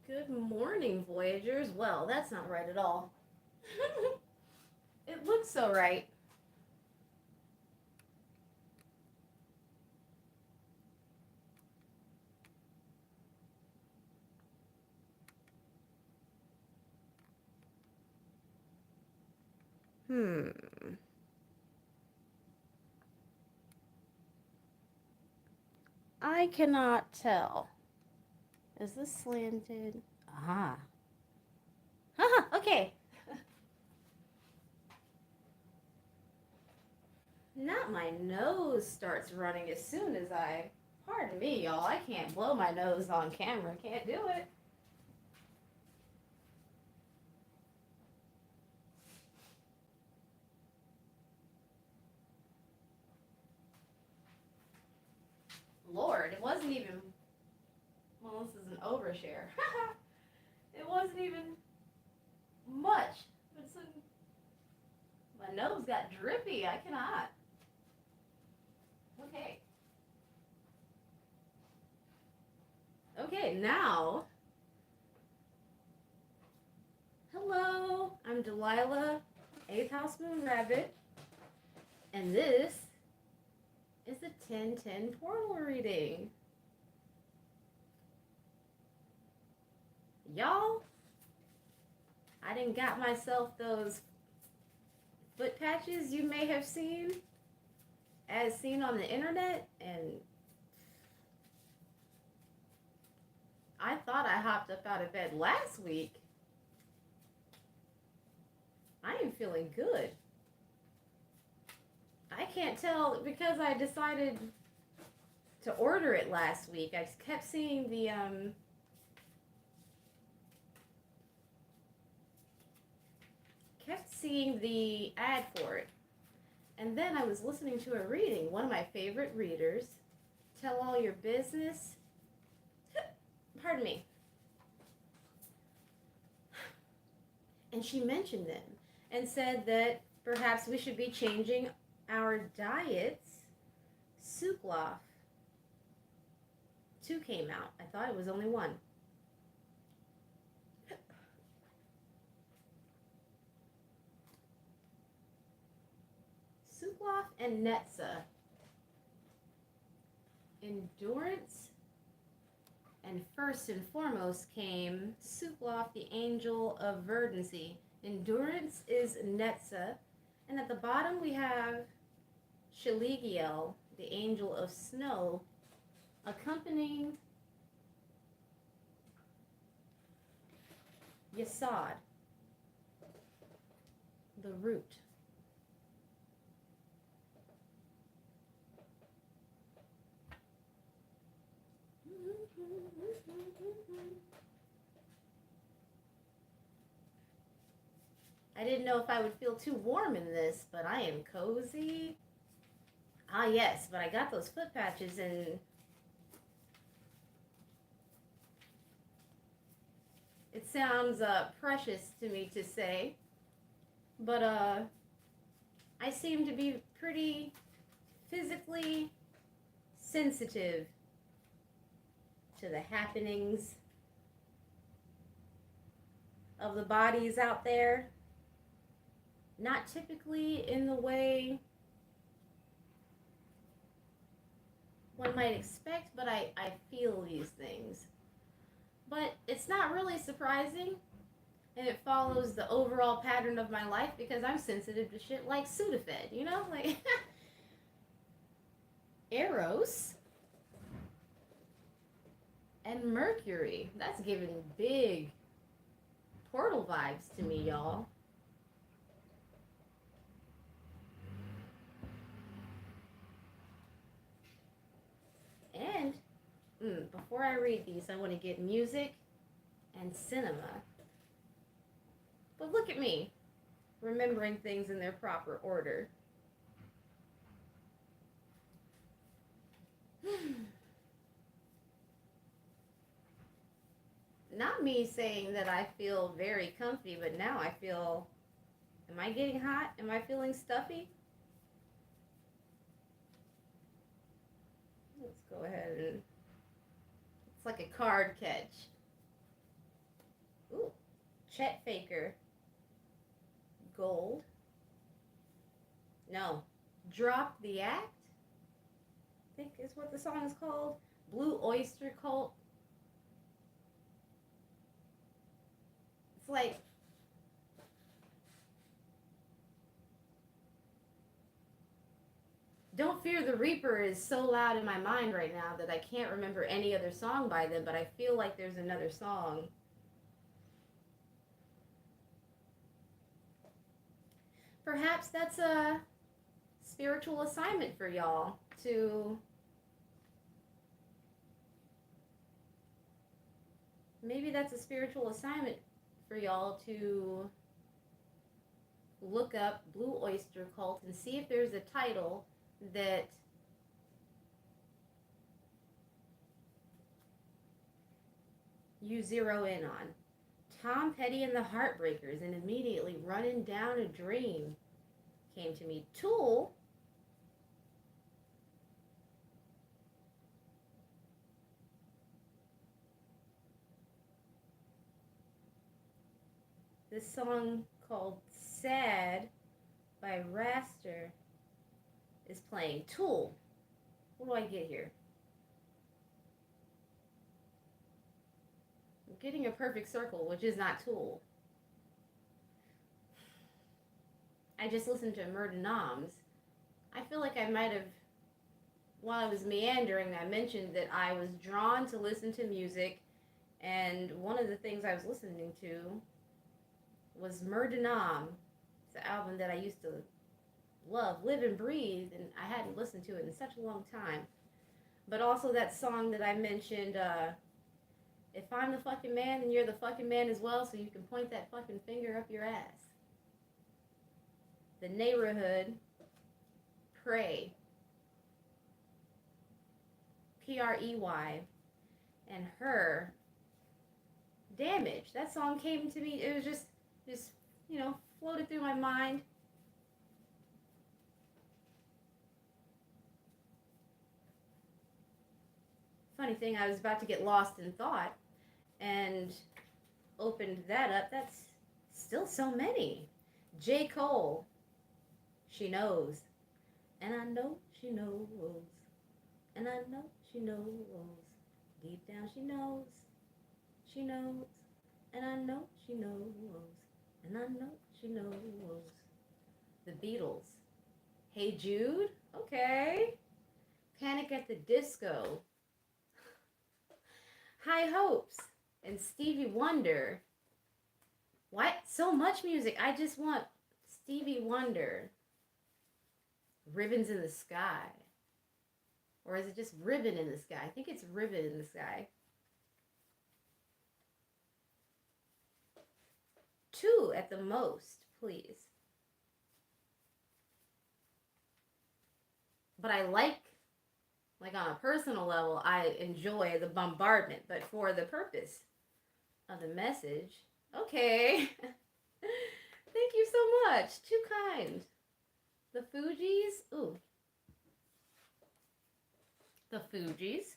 Good morning, Voyagers. Well, that's not right at all. It looks so right. Hmm. I cannot tell. Is this slanted? Ah. Haha, okay. Not my nose starts running as soon as I. Pardon me, y'all. I can't blow my nose on camera. Can't do it. Lord, it wasn't even. Well, this is an overshare. It wasn't even much. But some, my nose got drippy. I cannot. Okay. Okay, now. Hello, I'm Delilah, 8th House Moon Rabbit, and this is the 1010 portal reading. Y'all, I done got myself those foot patches you may have seen, as seen on the internet, and I thought I hopped up out of bed last week. I am feeling good. I can't tell because I decided to order it last week. I kept seeing the ad for it. And then I was listening to a reading, one of my favorite readers, Tell All Your Business. Pardon me. And she mentioned them and said that perhaps we should be changing our diets. Sukloff 2 came out. I thought it was only 1. Sukloff and Netza. Endurance. And first and foremost came Sukloff, the Angel of Verdancy. Endurance is Netza. And at the bottom we have Shaligiel, the Angel of Snow, accompanying Yesod, the root. I didn't know if I would feel too warm in this, but I am cozy. Ah, yes, but I got those foot patches and it sounds precious to me to say, but I seem to be pretty physically sensitive to the happenings of the bodies out there. Not typically in the way one might expect, but I feel these things. But it's not really surprising, and it follows the overall pattern of my life because I'm sensitive to shit like Sudafed, you know? Like, Eros and Mercury. That's giving big portal vibes to me, y'all. And before I read these, I want to get music and cinema. But look at me, remembering things in their proper order. Not me saying that I feel very comfy, but now I feel, am I getting hot? Am I feeling stuffy? Let's go ahead and, it's like a card catch. Chet Faker. Gold. No. Drop the Act, I think is what the song is called. Blue Oyster Cult. It's like, Don't Fear the Reaper is so loud in my mind right now that I can't remember any other song by them, but I feel like there's another song. Perhaps that's a spiritual assignment for y'all to maybe that's a spiritual assignment for y'all to look up Blue Oyster Cult and see if there's a title that you zero in on. Tom Petty and the Heartbreakers and Immediately Running Down a Dream came to me. Tool. This song called Sad by Raster is playing. Tool. What do I get here? I'm getting A Perfect Circle, which is not Tool. I just listened to Murder Noms. I feel like I might have, while I was meandering, I mentioned that I was drawn to listen to music, and one of the things I was listening to was Murder Nom. It's an album that I used to love, live and breathe, and I hadn't listened to it in such a long time. But also that song that I mentioned, if I'm the fucking man, then you're the fucking man as well, so you can point that fucking finger up your ass. The Neighborhood, Pray, Prey, and Her, Damage. That song came to me, it was just floated through my mind. Funny thing, I was about to get lost in thought and opened that up. That's still so many. J. Cole, She Knows. And I know she knows. And I know she knows. Deep down she knows. She knows. And I know she knows. And I know she knows. The Beatles. Hey Jude? Okay. Panic at the Disco. High Hopes. And Stevie Wonder. What? So much music. I just want Stevie Wonder. Ribbons in the Sky. Or is it just Ribbon in the Sky? I think it's Ribbon in the Sky. 2 at the most, please. But I like on a personal level, I enjoy the bombardment. But for the purpose of the message, okay. Thank you so much. Too kind. The Fugees. Ooh. The Fugees.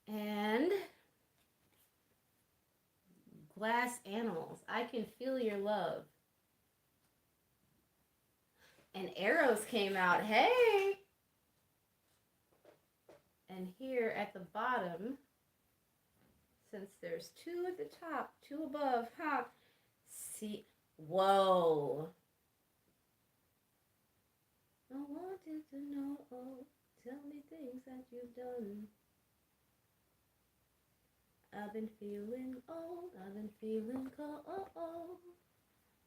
And Glass Animals. I Can Feel Your Love. And Arrows came out. Hey! And here at the bottom, since there's 2 at the top, 2 above, see, whoa. I wanted to know, tell me things that you've done. I've been feeling old, I've been feeling cold.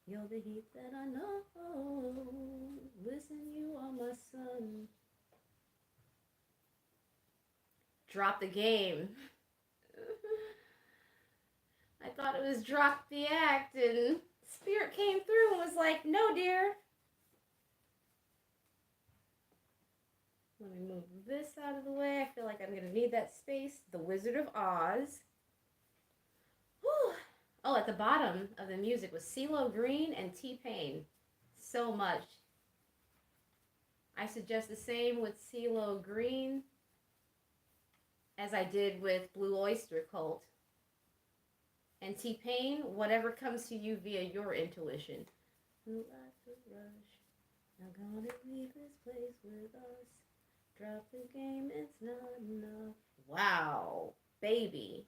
You're the heat that I know. Listen, you are my son. Drop the Game. I thought it was Drop the Act, and Spirit came through and was like, no, dear. Let me move this out of the way. I feel like I'm going to need that space. The Wizard of Oz. Whew. Oh, at the bottom of the music was CeeLo Green and T-Pain. So much. I suggest the same with CeeLo Green as I did with Blue Oyster Cult. And T-Pain, whatever comes to you via your intuition. Who likes to rush? I'm gonna leave this place with us. Drop the game, it's not enough. Wow, baby.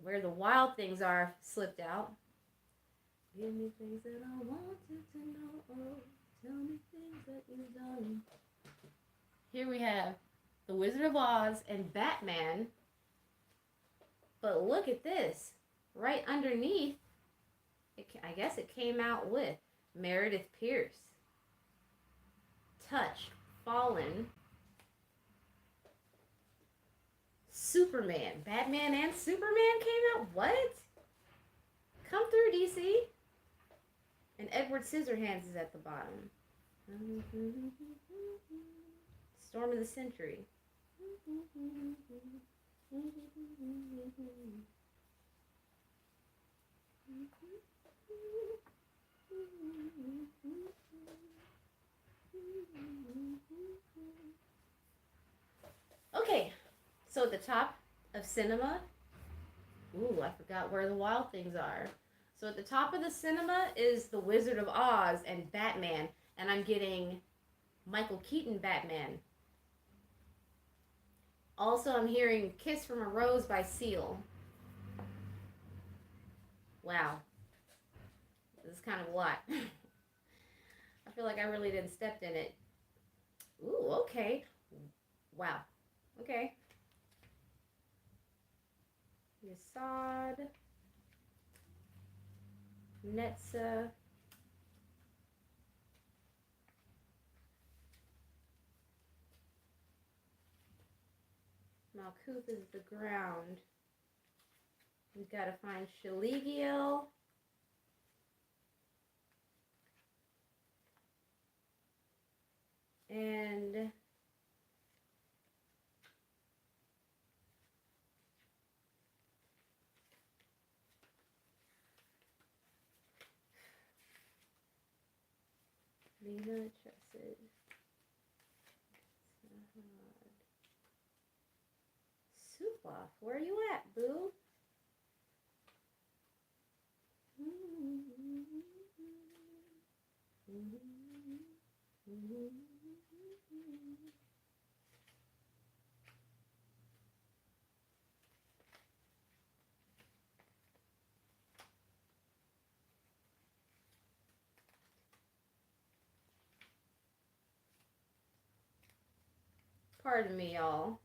Where the wild things are slipped out. Give me things that I wanted to know. Tell me things that you've done. Here we have The Wizard of Oz and Batman. But look at this. Right underneath, I guess it came out with Meredith Pierce. Touched, Fallen, Superman. Batman and Superman came out? What? Come through, DC. And Edward Scissorhands is at the bottom. Storm of the Century. Okay, so at the top of cinema, ooh, I forgot where the wild things are. So at the top of the cinema is The Wizard of Oz and Batman, and I'm getting Michael Keaton Batman. Also, I'm hearing Kiss from a Rose by Seal. Wow. This is kind of a lot. I feel like I really didn't step in it. Ooh, okay. Wow. Okay. Yasad. Netza. Malkuth is the ground. We've got to find Shaligiel. And Lena Chesed. Suploff, where are you at, boo? Pardon me, y'all.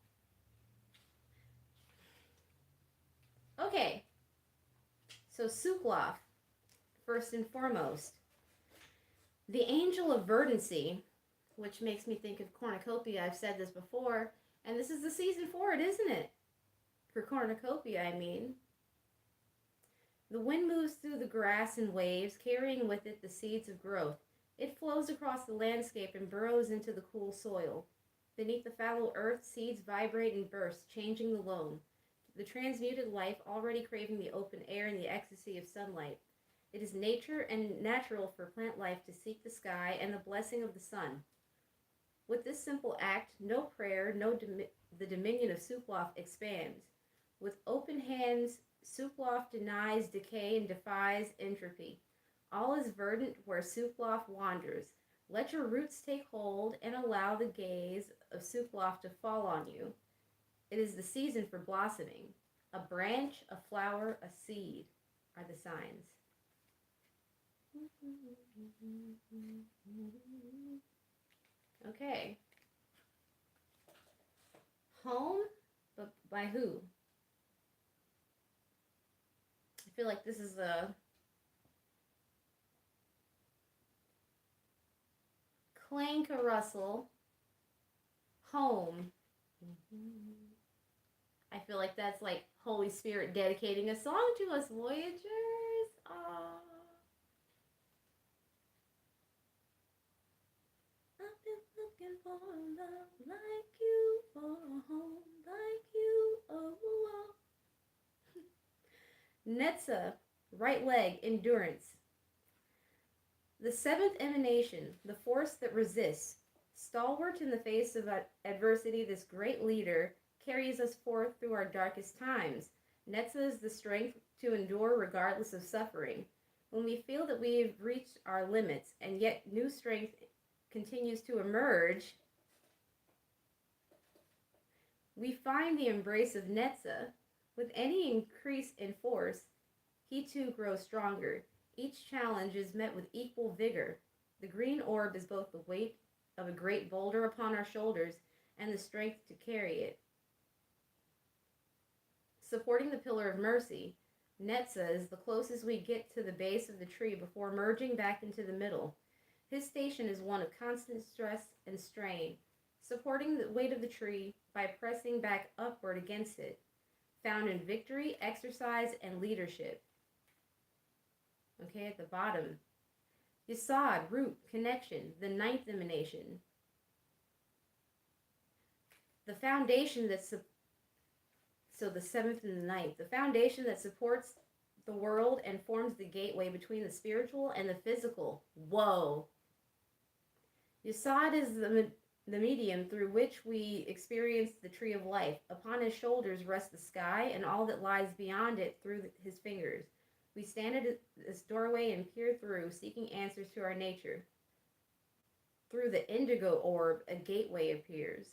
Okay. So Suploff, first and foremost. The Angel of Verdancy, which makes me think of Cornucopia. I've said this before. And this is the season for it, isn't it? For Cornucopia, I mean. The wind moves through the grass and waves, carrying with it the seeds of growth. It flows across the landscape and burrows into the cool soil. Beneath the fallow earth, seeds vibrate and burst, changing the loam. The transmuted life already craving the open air and the ecstasy of sunlight. It is nature and natural for plant life to seek the sky and the blessing of the sun. With this simple act, no prayer, the dominion of Suploff expands. With open hands, Suploff denies decay and defies entropy. All is verdant where Suploff wanders. Let your roots take hold and allow the gaze of Suploff to fall on you. It is the season for blossoming. A branch, a flower, a seed are the signs. Okay. Home, but by who? I feel like this is a Clanka Russell. Home. I feel like that's like Holy Spirit dedicating a song to us, Voyagers. Aww. I've been looking for a love like you, for a home like you, oh. Netza, right leg, endurance. The seventh emanation, the force that resists. Stalwart in the face of adversity, this great leader carries us forth through our darkest times. Netza is the strength to endure regardless of suffering. When we feel that we've reached our limits and yet new strength continues to emerge, we find the embrace of Netza. With any increase in force, he too grows stronger. Each challenge is met with equal vigor. The green orb is both the weight of a great boulder upon our shoulders and the strength to carry it. Supporting the pillar of mercy, Netza is the closest we get to the base of the tree before merging back into the middle. His station is one of constant stress and strain, supporting the weight of the tree by pressing back upward against it, found in victory, exercise, and leadership. Okay, at the bottom, Yesod, root, connection, the ninth emanation. The foundation that so the seventh and the ninth, the foundation that supports the world and forms the gateway between the spiritual and the physical. Whoa. Yesod is the medium through which we experience the tree of life. Upon his shoulders rests the sky and all that lies beyond it through his fingers. We stand at this doorway and peer through, seeking answers to our nature. Through the indigo orb, a gateway appears.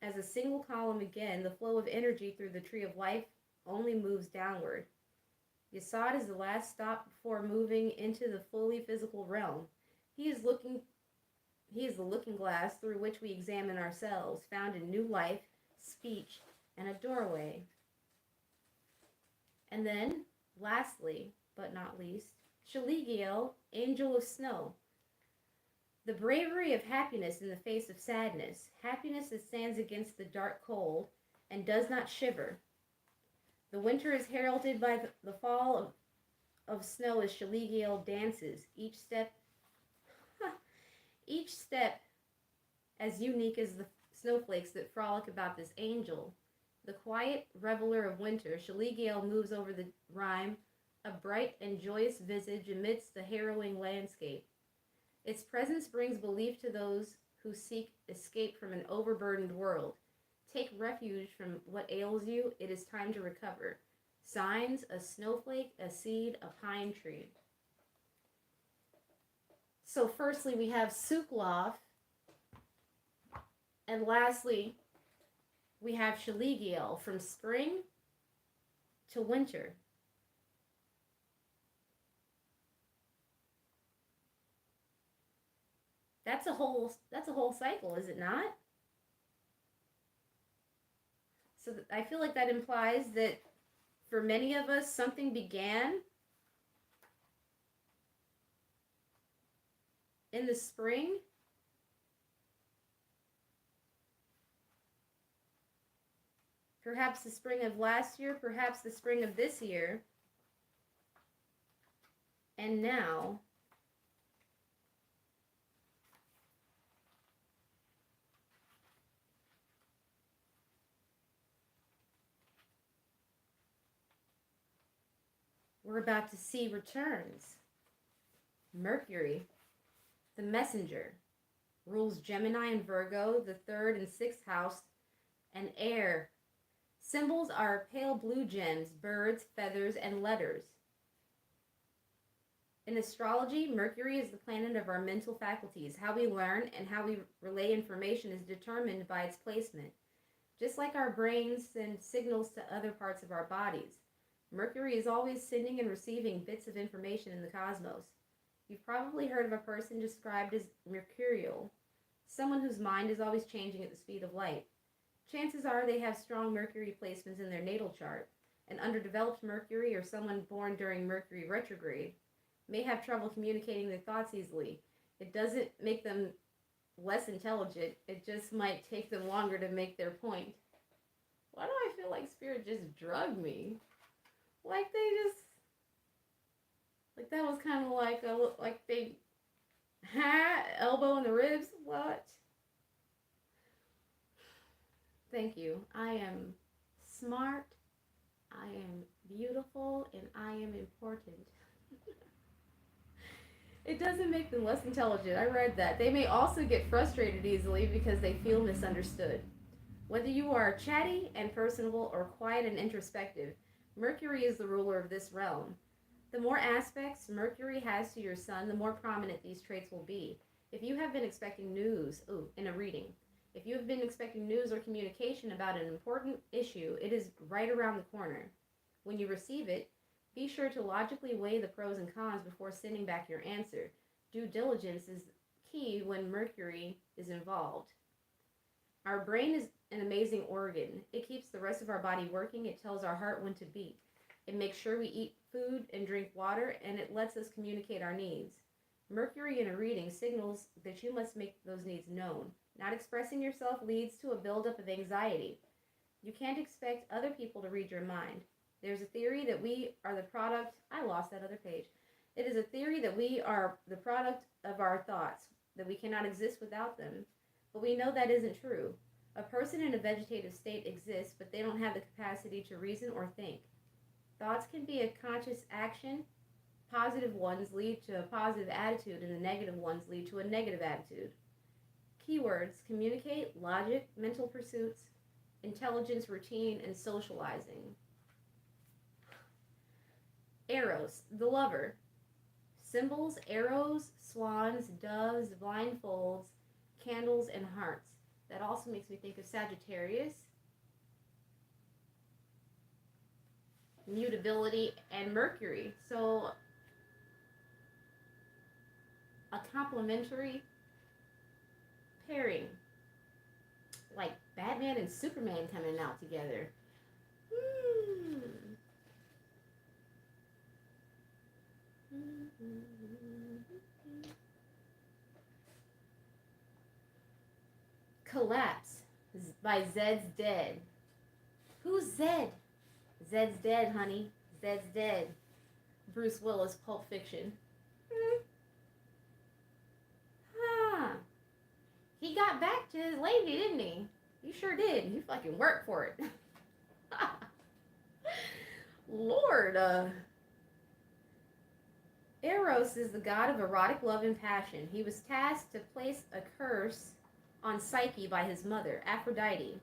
As a single column again, the flow of energy through the tree of life only moves downward. Yesod is the last stop before moving into the fully physical realm. He is the looking glass through which we examine ourselves, found in new life, speech, and a doorway. And then, lastly, but not least, Shaligiel, angel of snow. The bravery of happiness in the face of sadness. Happiness that stands against the dark cold and does not shiver. The winter is heralded by the fall of snow as Shaligiel dances, each step as unique as the snowflakes that frolic about this angel. The quiet reveler of winter, Shaligiel moves over the rime, a bright and joyous visage amidst the harrowing landscape. Its presence brings belief to those who seek escape from an overburdened world. Take refuge from what ails you. It is time to recover. Signs: a snowflake, a seed, a pine tree. So firstly, we have Sukloth. And lastly, we have Shaligiel, from spring to winter. That's a whole cycle, is it not? So I feel like that implies that for many of us, something began in the spring. Perhaps the spring of last year, perhaps the spring of this year. And now we're about to see returns. Mercury, the messenger, rules Gemini and Virgo, the 3rd and 6th house, and air. Symbols are pale blue gems, birds, feathers, and letters. In astrology, Mercury is the planet of our mental faculties. How we learn and how we relay information is determined by its placement. Just like our brains send signals to other parts of our bodies, Mercury is always sending and receiving bits of information in the cosmos. You've probably heard of a person described as mercurial, someone whose mind is always changing at the speed of light. Chances are they have strong Mercury placements in their natal chart. An underdeveloped Mercury or someone born during Mercury retrograde may have trouble communicating their thoughts easily. It doesn't make them less intelligent. It just might take them longer to make their point. Why do I feel like Spirit just drugged me? Like they just, like that was kind of like they had elbow in the ribs. What? Thank you. I am smart, I am beautiful, and I am important. It doesn't make them less intelligent. I read that. They may also get frustrated easily because they feel misunderstood. Whether you are chatty and personable or quiet and introspective, Mercury is the ruler of this realm. The more aspects Mercury has to your sun, the more prominent these traits will be. If you have been expecting news, in a reading, if you have been expecting news or communication about an important issue, it is right around the corner. When you receive it, be sure to logically weigh the pros and cons before sending back your answer. Due diligence is key when Mercury is involved. Our brain is an amazing organ. It keeps the rest of our body working. It tells our heart when to beat. It makes sure we eat food and drink water, and it lets us communicate our needs. Mercury in a reading signals that you must make those needs known. Not expressing yourself leads to a buildup of anxiety. You can't expect other people to read your mind. There's a theory that we are the product. I lost that other page. It is a theory that we are the product of our thoughts, that we cannot exist without them. But we know that isn't true. A person in a vegetative state exists, but they don't have the capacity to reason or think. Thoughts can be a conscious action. Positive ones lead to a positive attitude, and the negative ones lead to a negative attitude. Keywords: communicate, logic, mental pursuits, intelligence, routine, and socializing. Eros, the lover. Symbols: arrows, swans, doves, blindfolds, candles, and hearts. That also makes me think of Sagittarius, mutability, and Mercury. So a complementary pairing, like Batman and Superman coming out together. Collapse by Zed's Dead. Who's Zed? Zed's dead, honey. Zed's dead. Bruce Willis, Pulp Fiction. He got back to his lady, didn't he? He sure did. He fucking worked for it. Lord, Eros is the god of erotic love and passion. He was tasked to place a curse on Psyche by his mother, Aphrodite,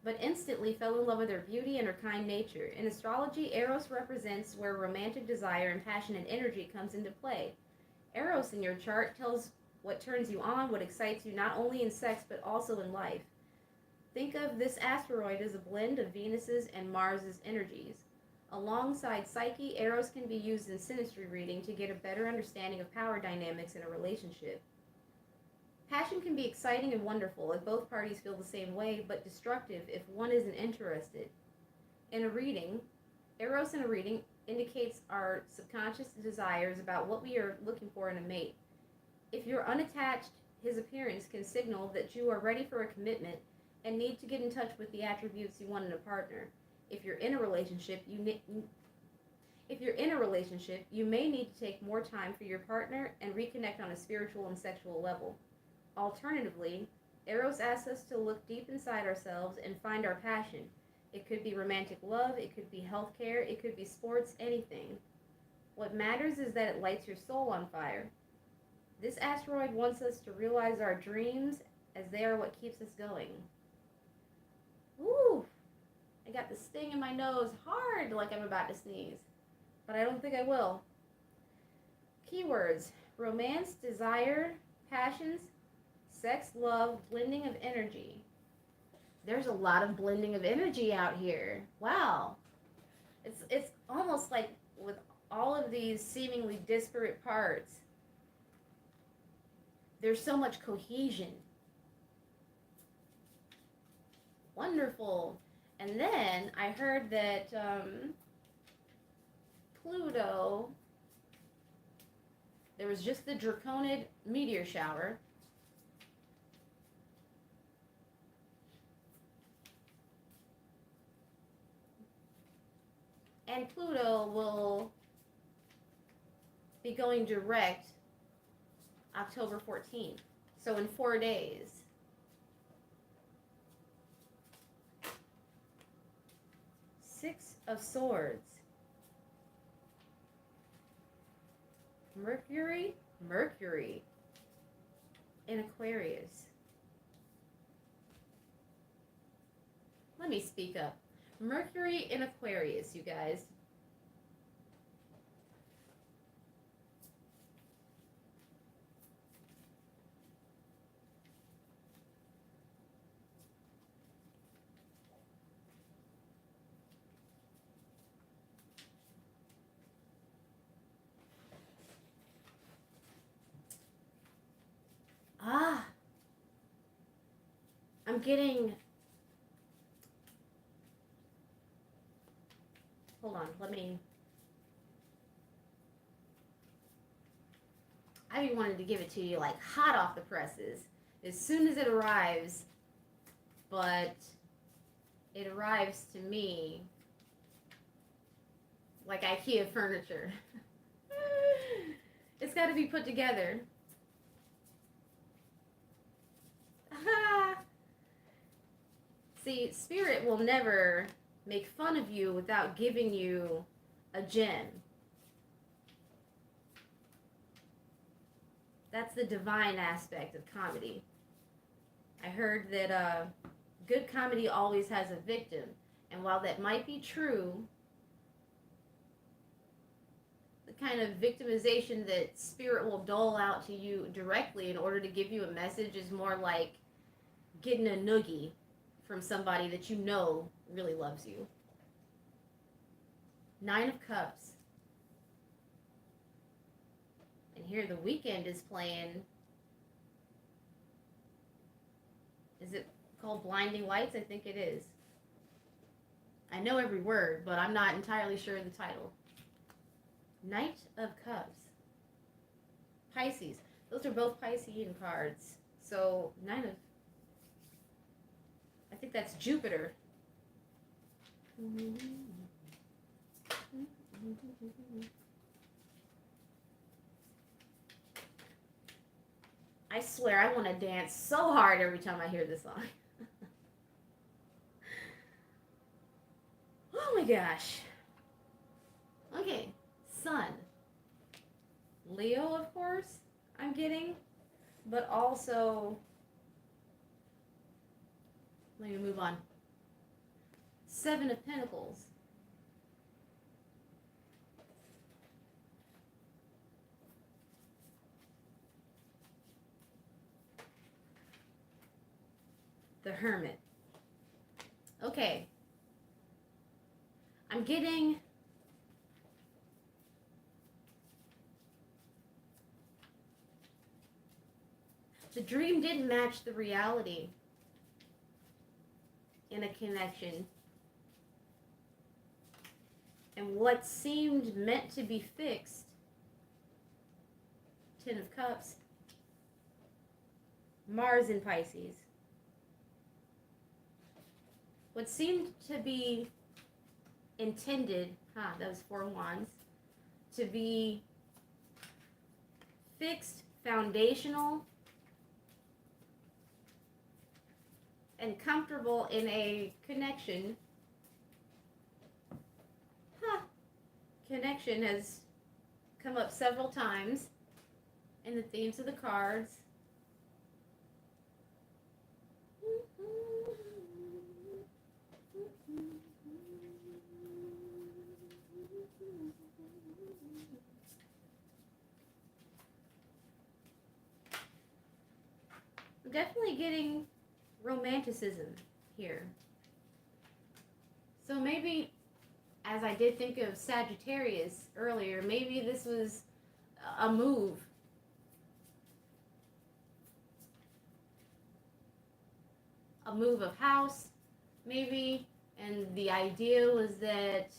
but instantly fell in love with her beauty and her kind nature. In astrology, Eros represents where romantic desire and passionate energy comes into play. Eros in your chart tells what turns you on, what excites you, not only in sex, but also in life. Think of this asteroid as a blend of Venus's and Mars's energies. Alongside Psyche, Eros can be used in synastry reading to get a better understanding of power dynamics in a relationship. Passion can be exciting and wonderful if both parties feel the same way, but destructive if one isn't interested. In a reading, Eros in a reading indicates our subconscious desires about what we are looking for in a mate. If you're unattached, his appearance can signal that you are ready for a commitment and need to get in touch with the attributes you want in a partner. If you're in a relationship, you may need to take more time for your partner and reconnect on a spiritual and sexual level. Alternatively, Eros asks us to look deep inside ourselves and find our passion. It could be romantic love, it could be healthcare, it could be sports, anything. What matters is that it lights your soul on fire. This asteroid wants us to realize our dreams, as they are what keeps us going. Woo! I got the sting in my nose hard like I'm about to sneeze, but I don't think I will. Keywords: romance, desire, passions, sex, love, blending of energy. There's a lot of blending of energy out here. Wow. It's almost like with all of these seemingly disparate parts, there's so much cohesion. Wonderful. And then I heard that Pluto, there was just the Draconid meteor shower. And Pluto will be going direct October 14th. So in 4 days. Six of Swords. Mercury in Aquarius. Let me speak up. Mercury in Aquarius, you guys. Ah, I'm getting. Hold on, let me. I be wanting to give it to you like hot off the presses as soon as it arrives, but it arrives to me like IKEA furniture. It's got to be put together. See, Spirit will never make fun of you without giving you a gem. That's the divine aspect of comedy. I heard that good comedy always has a victim. And while that might be true, the kind of victimization that Spirit will dole out to you directly in order to give you a message is more like getting a noogie from somebody that you know really loves you. 9 of Cups. And here the Weeknd is playing. Is it called Blinding Lights? I think it is. I know every word, but I'm not entirely sure of the title. Knight of Cups. Pisces. Those are both Piscean cards. So, 9 of... I think that's Jupiter. I swear I want to dance so hard every time I hear this song. Oh my gosh. Okay, Sun. Leo, of course, I'm getting. But also... Let me move on. 7 of Pentacles. The Hermit. Okay. I'm getting... The dream didn't match the reality in a connection. And what seemed meant to be fixed, 10 of Cups, Mars in Pisces. What seemed to be intended, that was 4 of Wands, to be fixed, foundational, and comfortable in a connection. Connection has come up several times in the themes of the cards. I'm definitely getting romanticism here. So maybe, as I did think of Sagittarius earlier, maybe this was a move. A move of house, maybe, and the idea was that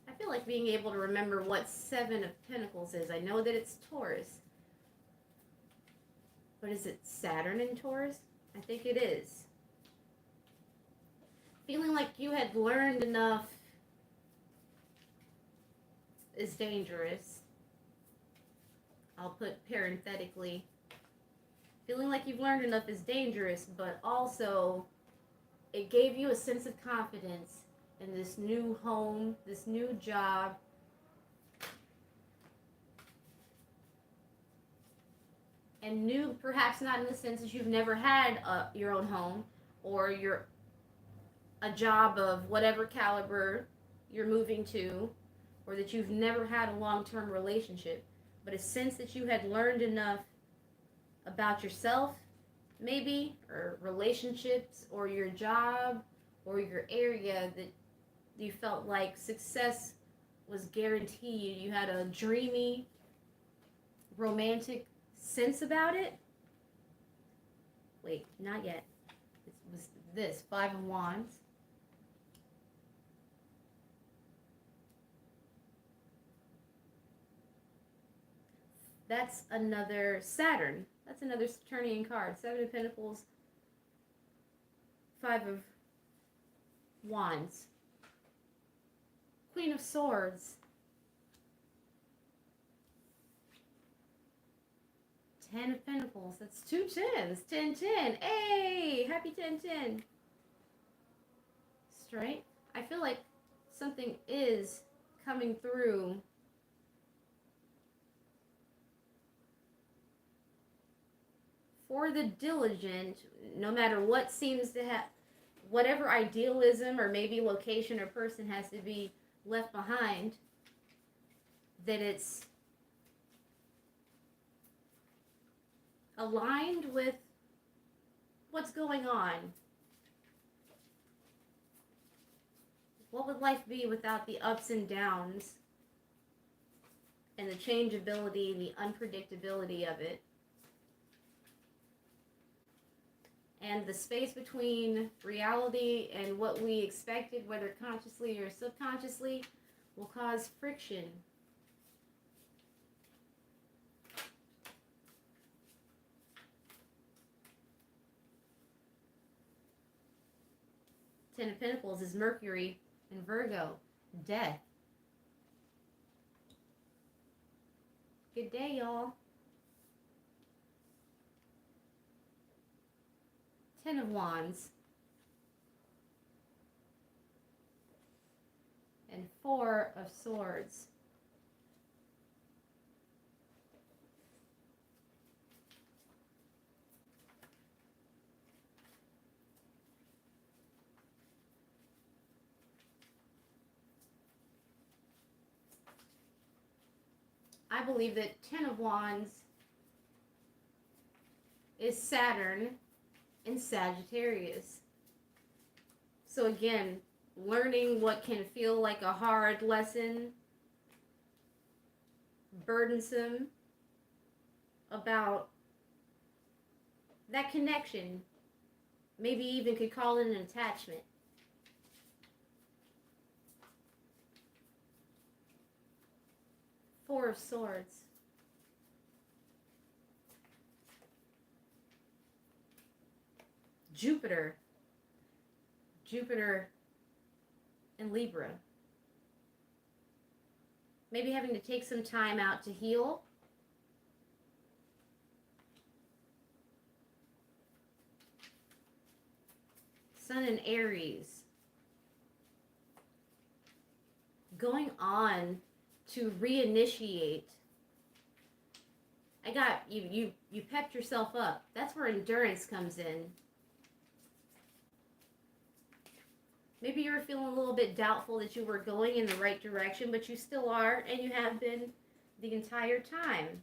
I feel like being able to remember what 7 of Pentacles is. I know that it's Taurus. But is it Saturn in Taurus? I think it is. Feeling like you had learned enough is dangerous. I'll put parenthetically. Feeling like you've learned enough is dangerous, but also it gave you a sense of confidence in this new home, this new job. and new, perhaps not in the sense that you've never had your own home or a job of whatever caliber you're moving to, or that you've never had a long-term relationship, but a sense that you had learned enough about yourself, maybe, or relationships, or your job, or your area, that you felt like success was guaranteed. You had a dreamy, romantic sense about it. Wait, not yet. It was this Five of Wands. That's another Saturn. That's another Saturnian card. Seven of Pentacles, Five of Wands, Queen of Swords, Ten of Pentacles. That's two tens. 10-10. Hey! Happy 10-10. Strength. I feel like something is coming through. For the diligent, no matter what seems to have, whatever idealism or maybe location or person has to be left behind, that it's aligned with what's going on. What would life be without the ups and downs and the changeability and the unpredictability of it? And the space between reality and what we expected, whether consciously or subconsciously, will cause friction. Ten of Pentacles is Mercury in Virgo. Death. Good day, y'all. Ten of Wands. And Four of Swords. I believe that Ten of Wands is Saturn in Sagittarius. So again, learning what can feel like a hard lesson, burdensome, about that connection. Maybe even could call it an attachment. Four of Swords. Jupiter. Jupiter in Libra. Maybe having to take some time out to heal. Sun in Aries. Going on to reinitiate. I got you pepped yourself up. That's where endurance comes in. Maybe you were feeling a little bit doubtful that you were going in the right direction, but you still are, and you have been the entire time.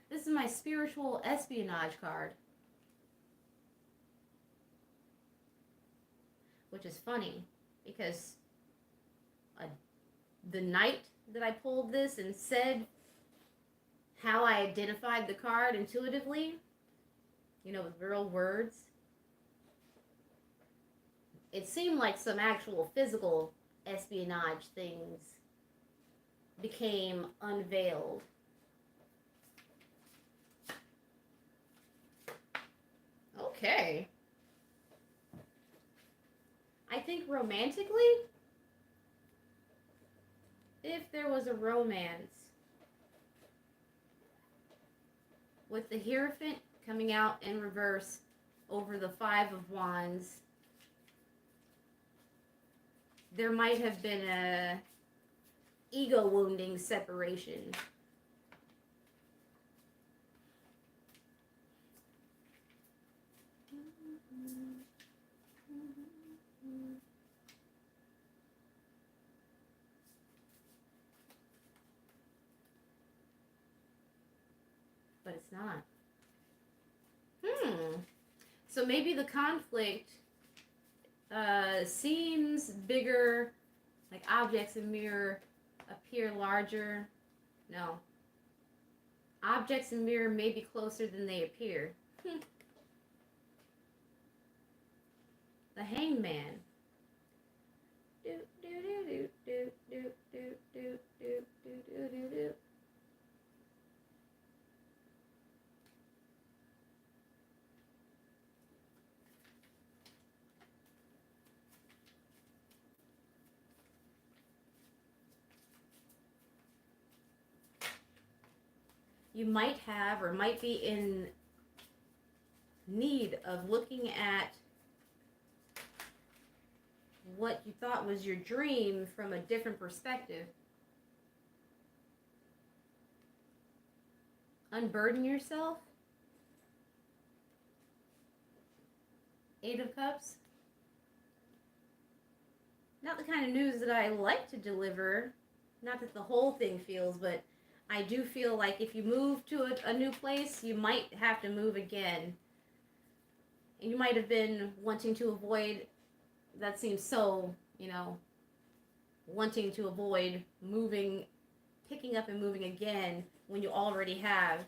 This is my spiritual espionage card. Which is funny, because the night that I pulled this and said how I identified the card intuitively, with real words, it seemed like some actual physical espionage things became unveiled. Okay. I think romantically, if there was a romance with the Hierophant coming out in reverse over the Five of Wands, there might have been a ego wounding separation. But it's not. So maybe the conflict seems bigger, like objects in mirror appear larger. No. Objects in mirror may be closer than they appear. The Hangman. Do, do, do, do, do, do, do, do, do, do, do, do. You might have or might be in need of looking at what you thought was your dream from a different perspective. Unburden yourself. Eight of Cups. Not the kind of news that I like to deliver. Not that the whole thing feels, but I do feel like if you move to a new place, you might have to move again. You might have been wanting to avoid, that seems so, wanting to avoid moving, picking up and moving again when you already have.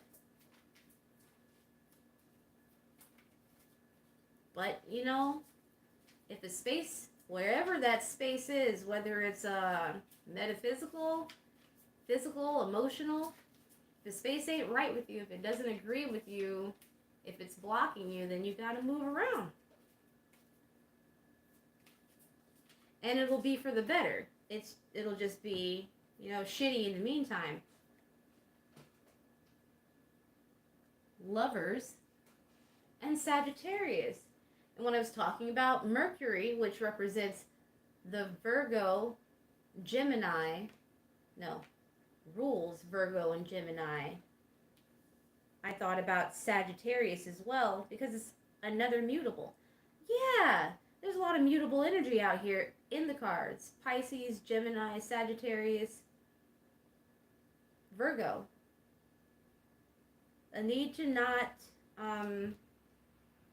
But, if a space, wherever that space is, whether it's metaphysical, physical, emotional, if the space ain't right with you, if it doesn't agree with you, if it's blocking you, then you gotta move around. And it'll be for the better. It'll just be, shitty in the meantime. Lovers and Sagittarius. And when I was talking about Mercury, which represents the Virgo, Gemini, rules Virgo and Gemini, I thought about Sagittarius as well because it's another mutable. Yeah, there's a lot of mutable energy out here in the cards. Pisces, Gemini, Sagittarius, Virgo. A need to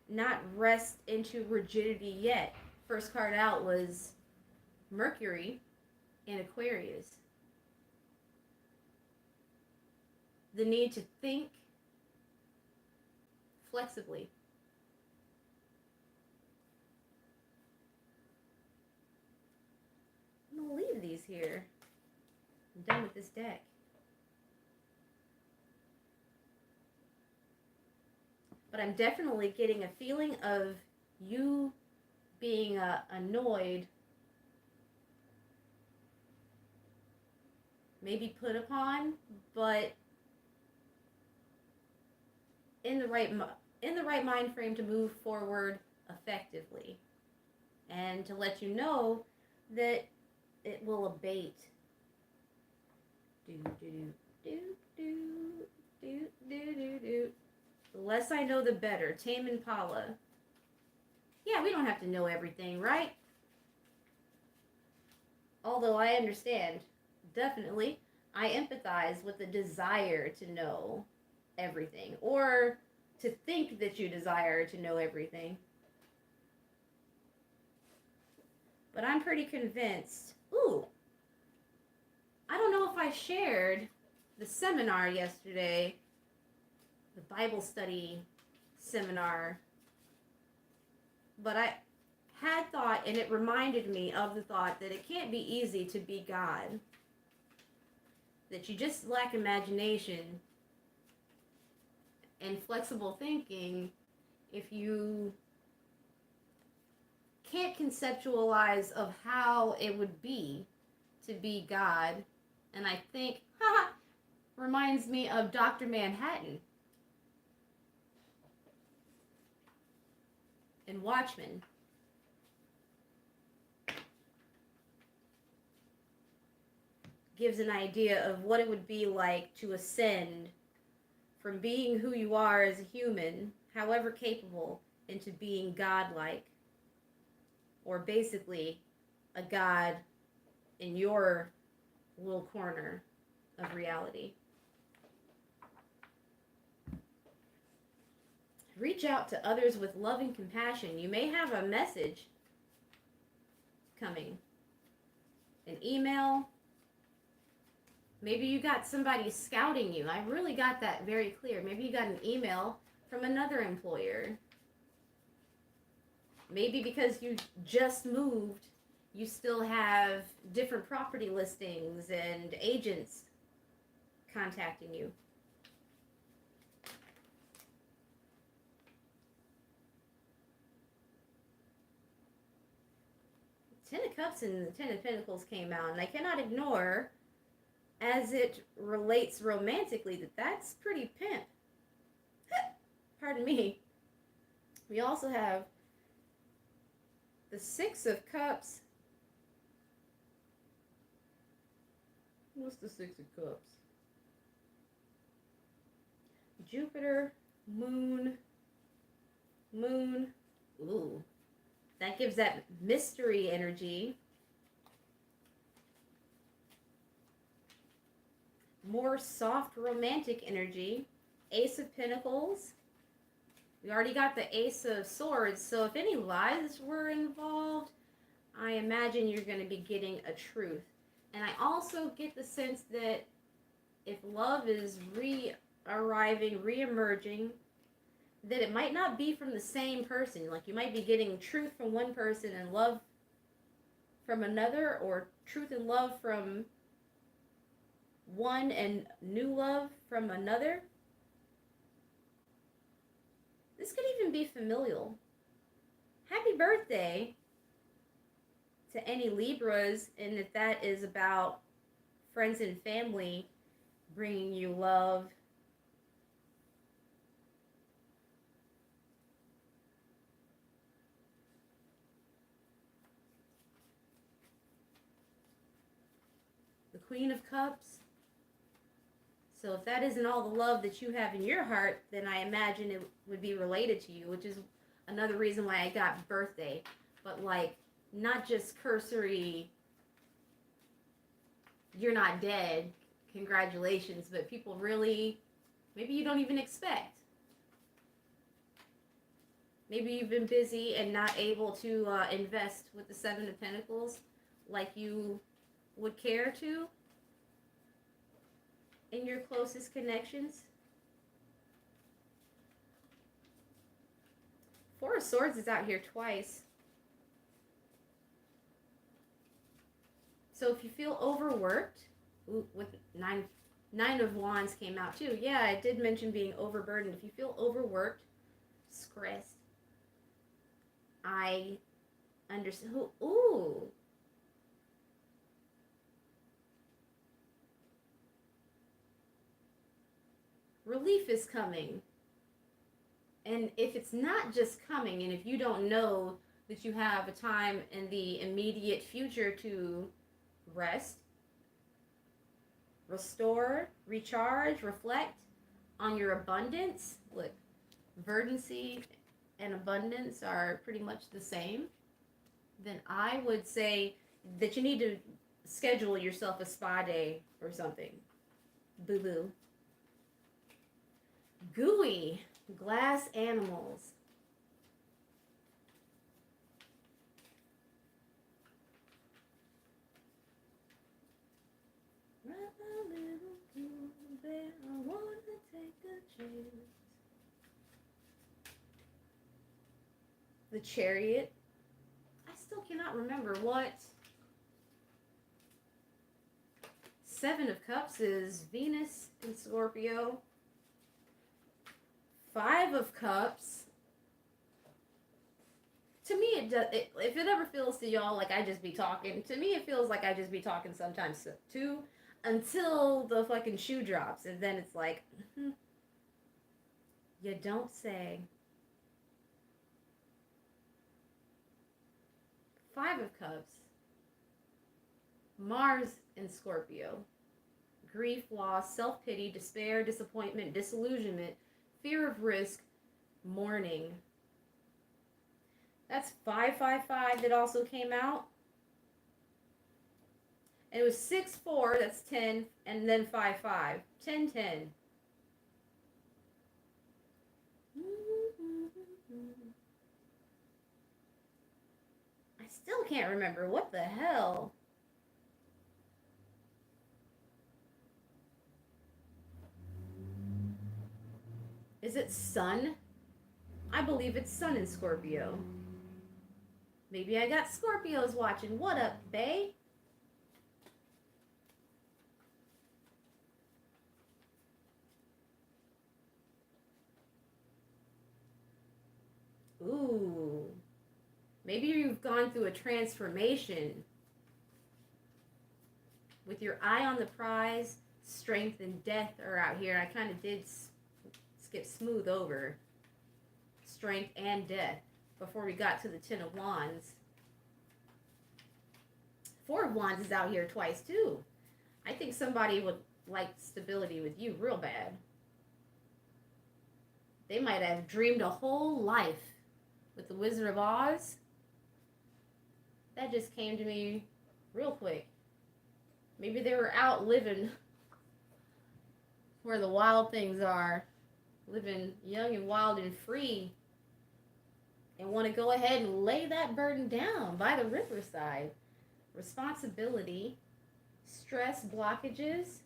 not rest into rigidity yet. First card out was Mercury in Aquarius. The need to think flexibly. I'm going to leave these here. I'm done with this deck. But I'm definitely getting a feeling of you being annoyed, maybe put upon, but in the right mind frame to move forward effectively, and to let you know that it will abate. Do do do do do do do do. The less I know, the better. Tame Impala. Yeah, we don't have to know everything, right? Although I understand, definitely, I empathize with the desire to know everything, or to think that you desire to know everything. But I'm pretty convinced. Ooh, I don't know if I shared the seminar yesterday, the Bible study seminar, but I had thought, and it reminded me of the thought that it can't be easy to be God, that you just lack imagination and flexible thinking if you can't conceptualize of how it would be to be God. And I think, reminds me of Dr. Manhattan in Watchmen. Gives an idea of what it would be like to ascend from being who you are as a human, however capable, into being godlike, or basically a god in your little corner of reality. Reach out to others with love and compassion. You may have a message coming, an email. Maybe you got somebody scouting you. I really got that very clear. Maybe you got an email from another employer. Maybe because you just moved, you still have different property listings and agents contacting you. Ten of Cups and the Ten of Pentacles came out, and I cannot ignore, as it relates romantically, that that's pretty pimp. Pardon me. We also have the Six of Cups. What's the Six of Cups? Jupiter, Moon. Ooh. That gives that mystery energy. More soft romantic energy. Ace of Pentacles. We already got the Ace of Swords, so if any lies were involved, I imagine you're going to be getting a truth. And I also get the sense that if love is re-arriving, re-emerging, that it might not be from the same person. Like, you might be getting truth from one person and love from another, or truth and love from one and new love from another. This could even be familial. Happy birthday to any Libras, and if that is about friends and family bringing you love. The Queen of Cups. So if that isn't all the love that you have in your heart, then I imagine it would be related to you, which is another reason why I got birthday. But like, not just cursory, you're not dead, congratulations, but people really, maybe you don't even expect. Maybe you've been busy and not able to invest with the Seven of Pentacles like you would care to in your closest connections. Four of Swords is out here twice. So if you feel overworked, with Nine of Wands came out too. Yeah, I did mention being overburdened. If you feel overworked, stressed, I understand. Ooh. Relief is coming. And if it's not just coming, and if you don't know that you have a time in the immediate future to rest, restore, recharge, reflect on your abundance. Look, verdancy and abundance are pretty much the same. Then I would say that you need to schedule yourself a spa day or something. Boo-boo. Gooey, glass animals. Run a little too bad, I wanna take a chance. The Chariot. I still cannot remember what. Seven of Cups is Venus in Scorpio. Five of Cups. To me, it does. If it ever feels to y'all like I just be talking, to me it feels like I just be talking sometimes too, until the fucking shoe drops, and then it's like, you don't say. Five of Cups. Mars in Scorpio. Grief, loss, self-pity, despair, disappointment, disillusionment, fear of risk, mourning. That's 555 that also came out. And it was 6-4, that's 10, and then 5-5. 10-10. I still can't remember. What the hell? Is it Sun? I believe it's Sun in Scorpio. Maybe I got Scorpios watching. What up, bae? Ooh. Maybe you've gone through a transformation. With your eye on the prize, strength and death are out here. I kind of did skip smooth over strength and death before we got to the Ten of Wands. Four of Wands is out here twice too. I think somebody would like stability with you real bad. They might have dreamed a whole life with the Wizard of Oz. That just came to me real quick. Maybe they were out living where the wild things are, living young and wild and free, and want to go ahead and lay that burden down by the riverside. Responsibility, stress blockages,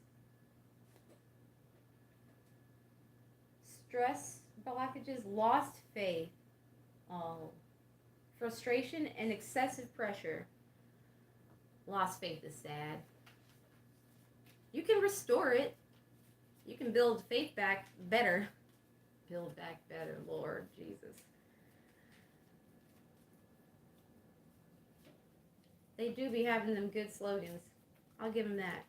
lost faith, frustration, and excessive pressure. Lost faith is sad. You can restore it. You can build faith back better. Build back better, Lord Jesus. They do be having them good slogans. I'll give them that.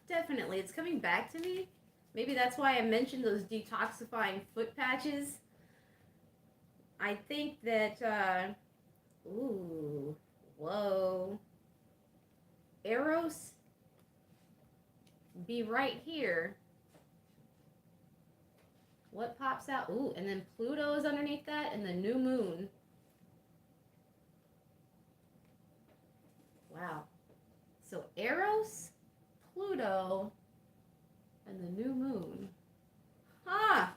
Definitely. It's coming back to me. Maybe that's why I mentioned those detoxifying foot patches. I think that, ooh, whoa. Eros be right here. What pops out? Ooh, and then Pluto is underneath that, and the new moon. Wow. So Eros, Pluto, and the new moon. Ha!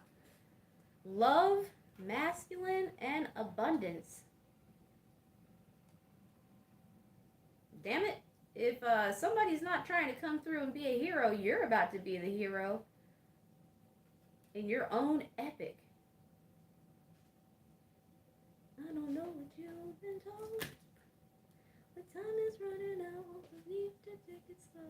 Love, masculine, and abundance. Damn it. If somebody's not trying to come through and be a hero, you're about to be the hero in your own epic. I don't know what you've been told, but time is running out. We need to take it slow.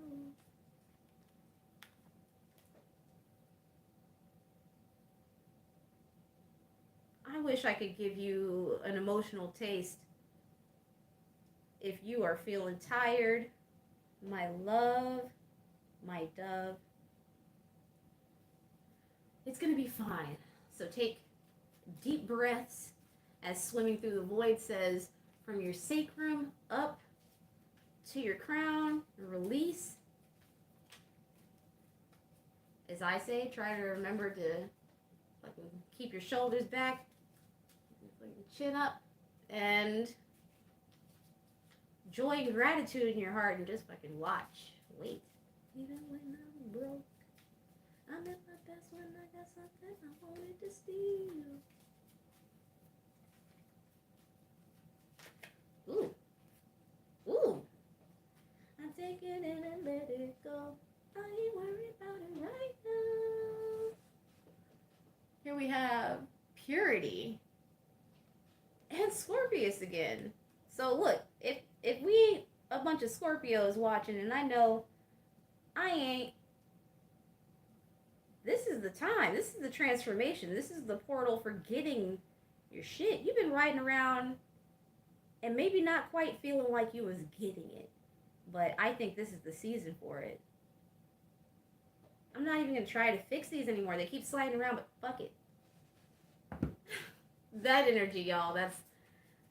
I wish I could give you an emotional taste. If you are feeling tired, my love, my dove, it's going to be fine. So take deep breaths as Swimming Through the Void says, from your sacrum up to your crown, release. As I say, try to remember to keep your shoulders back, chin up, and joy and gratitude in your heart, and just fucking watch. Wait. Even when I'm broke, I'm at my best when I got something I wanted to steal. Ooh. Ooh. I take it in and let it go. I ain't worried about it right now. Here we have Purity and Scorpius again. So look, if we ain't a bunch of Scorpios watching, and I know I ain't, this is the time. This is the transformation. This is the portal for getting your shit. You've been riding around and maybe not quite feeling like you was getting it, but I think this is the season for it. I'm not even gonna try to fix these anymore. They keep sliding around, but fuck it. That energy, y'all.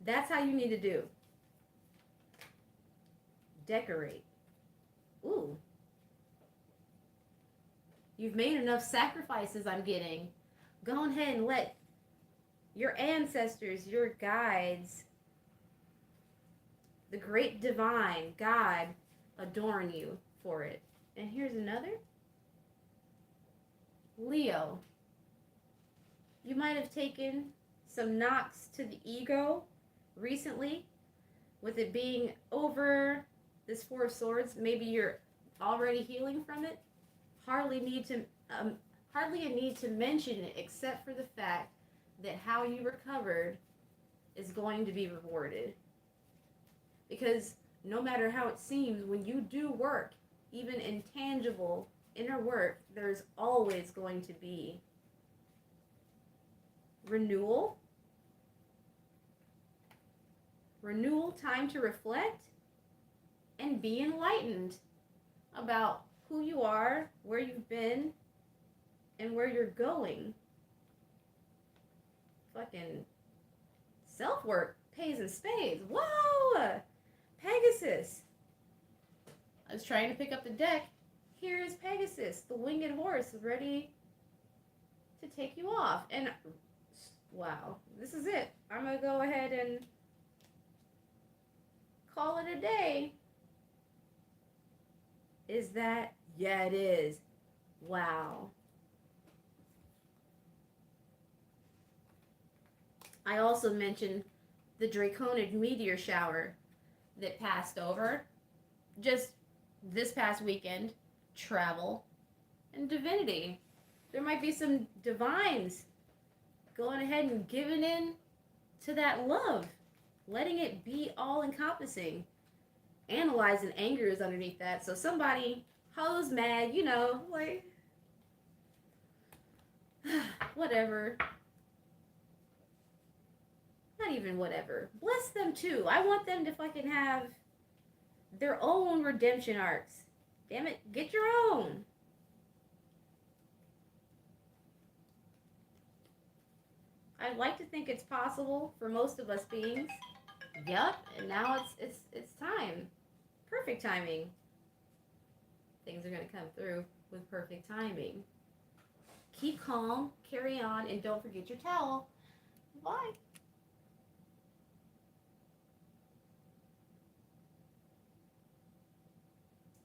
That's how you need to do. Decorate. Ooh. You've made enough sacrifices, I'm getting. Go ahead and let your ancestors, your guides, the great divine, God, adorn you for it. And here's another. Leo. You might have taken some knocks to the ego recently with it being over this Four of Swords. Maybe you're already healing from it. Hardly a need to mention it, except for the fact that how you recovered is going to be rewarded. Because no matter how it seems, when you do work, even intangible inner work, there's always going to be renewal, time to reflect, and be enlightened about who you are, where you've been, and where you're going. Fucking self-work pays in spades. Whoa! Pegasus. I was trying to pick up the deck. Here is Pegasus, the winged horse, ready to take you off. And wow, this is it. I'm going to go ahead and call it a day. Is that? Yeah, it is. Wow. I also mentioned the draconic meteor shower that passed over just this past weekend. Travel and divinity. There might be some divines going ahead and giving in to that love, letting it be all encompassing. Analyzing anger is underneath that. So somebody hoes mad, you know, like whatever. Not even whatever. Bless them too. I want them to fucking have their own redemption arcs. Damn it, get your own. I'd like to think it's possible for most of us beings. Yup, and now it's time. Perfect timing. Things are gonna come through with perfect timing. Keep calm, carry on, and don't forget your towel. Bye.